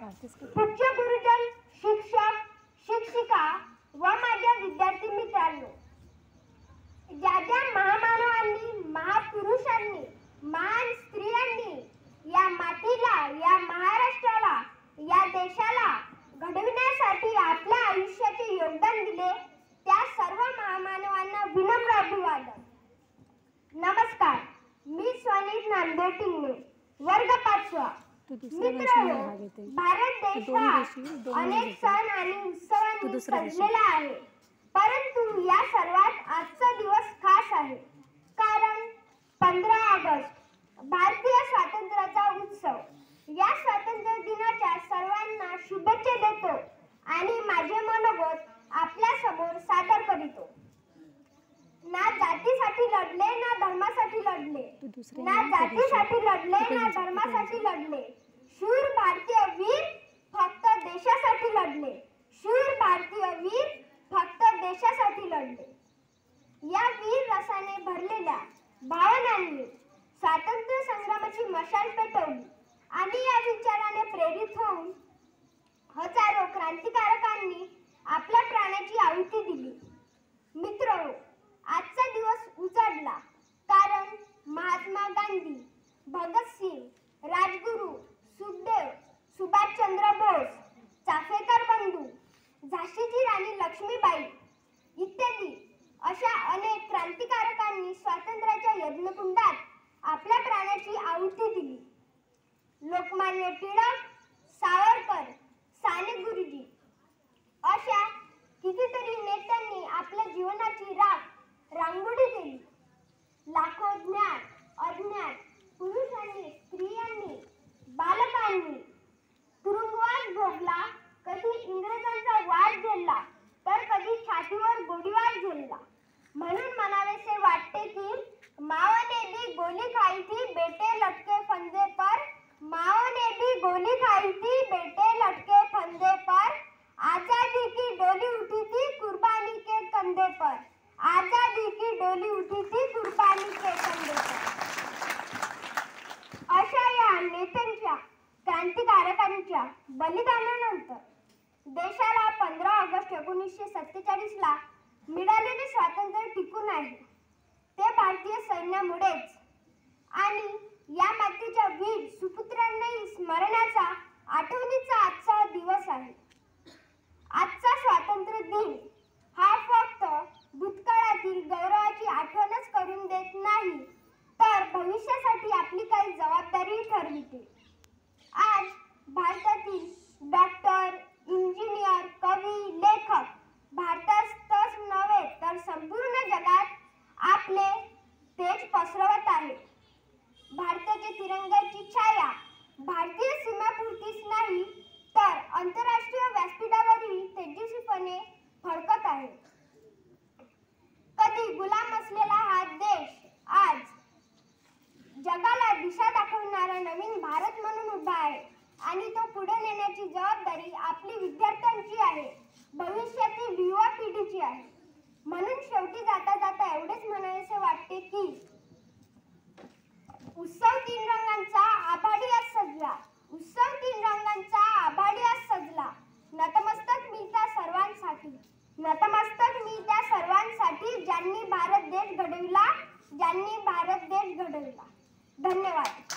पूज्य गुरुजन, शिक्षक, शिक्षिका व माझ्या विद्यार्थी मित्रांनो, ज्या ज्या महामानवांनी, महापुरुषांनी, महान स्त्रियांनी या मातीला, या महाराष्ट्राला, या देशाला घडविण्यासाठी आपल्या आयुष्याचे योगदान दिले, त्या सर्व महामानवांना विनम्र अभिवादन. नमस्कार. मी स्वनीत नांदेड टिंगणे, वर्ग 5वा. मित्रांनो, भारत देश हा अनेक सण आणि उत्सवांनी सजलेला आहे, परंतु या सर्वात आजचा दिवस खास आहे. कारण 15 ऑगस्ट भारतीय स्वातंत्र्याचा उत्सव. या स्वातंत्र्य दिनाच्या सर्वांना शुभेच्छा देतो आणि माझे मनोगत आपल्या समोर सादर करीतो. ना जातीसाठी लढले, ना धर्मासाठी लढले, ना जातीसाठी लढले, ना धर्मासाठी लढले. शूर भारतीय वीर फक्त देशासाठी लढले. शूर भारतीय वीर फक्त देशासाठी लढले. या वीर रसाने भरलेल्या भावनांनी स्वातंत्र्य संग्रामाची मशाल पेटवली आणि या विचाराने प्रेरित होऊन हजारो क्रांतिकारकांनी आपल्या प्राणाची आहुती दिली. मित्रांनो, आजचा दिवस उजाडला कारण महात्मा गांधी, भगतसिंग, राजगुरू, सुखदेव, सुभाषचंद्र बोस, चाफेकर बंधू, झाशीची राणी लक्ष्मीबाई इत्यादी अशा अनेक क्रांतिकारकांनी स्वातंत्र्याच्या यज्ञकुंडात आपल्या प्राणाची आहुती दिली. लोकमान्य टिळक, सावरकर, साने गुरुजी अशा कितीतरी नेत्यांनी आपल्या जीवनाची रांगोळी केली. लाखो ज्ञात, अज्ञात पुरुषांनी, स्त्रियांनी, बालकांनी तुरुंगवास भोगला. कधी इंग्रजांचा वाद झेलला, तर कधी छातीवर गोळीबार झेलला. म्हणून म्हणावेसे वाटते की माओ ने भी गोली खाई थी, बेटे लटके फंदे पर. माओ ने भी गोली खाई थी, बेटे लटके फंदे पर. आजादी की डोली उठी थी कुर्बानी के कंधे पर. आजादी की डोली उठी थी कुर्बानी के कंधे पर. अशा या नेत्यांच्या, क्रांतिकारकांच्या बलिदानानंतर देशाला 15 ऑगस्ट 1947 ला मिळालेले स्वातंत्र्य टिकून आहे. ते भारतीय सैन्यामुळेच. आणि या मातीच्या वीर सुपुत्रांनाही स्मरणाचा, आठवणीचा आजचा दिवस आहे. आजचा स्वातंत्र्य दिन हा फक्त भूतकाळातील गौरवाची आठवणच करून देत नाही, तर भविष्यासाठी आपली काही जबाबदारी ठरविते. आज भारतातील डॉक्टर, इंजिनियर, कवी, लेखक भारतातच नव्हे तर संपूर्ण जगात आपले तेज पसरवत आहे. भारताच्या तिरंग्याची छाया भारतीय सीमापुरतीच नाही तर आंतरराष्ट्रीय व्यासपीठावरही तेजस्वीपणे फडकत आहे. कधी गुलाम असलेला हा देश आज जगाला दिशा दाखवणारा नवीन भारत म्हणून उभा आहे आणि तो पुढे नेण्याची जबाबदारी आपली विद्यार्थ्यांची आहे, भविष्यातील युवा पिढीची आहे. म्हणून शेवटी जाता जाता एवढेच म्हणावेसे वाटते की उत्सव तीन रंगांचा आभाळी आज सजला. उत्सव तीन रंगांचा आभाळी आज सजला. नतमस्तक मी त्या सर्वांसाठी, नतमस्तक मी त्या सर्वांसाठी ज्यांनी भारत देश घडविला, ज्यांनी भारत देश घडविला. धन्यवाद.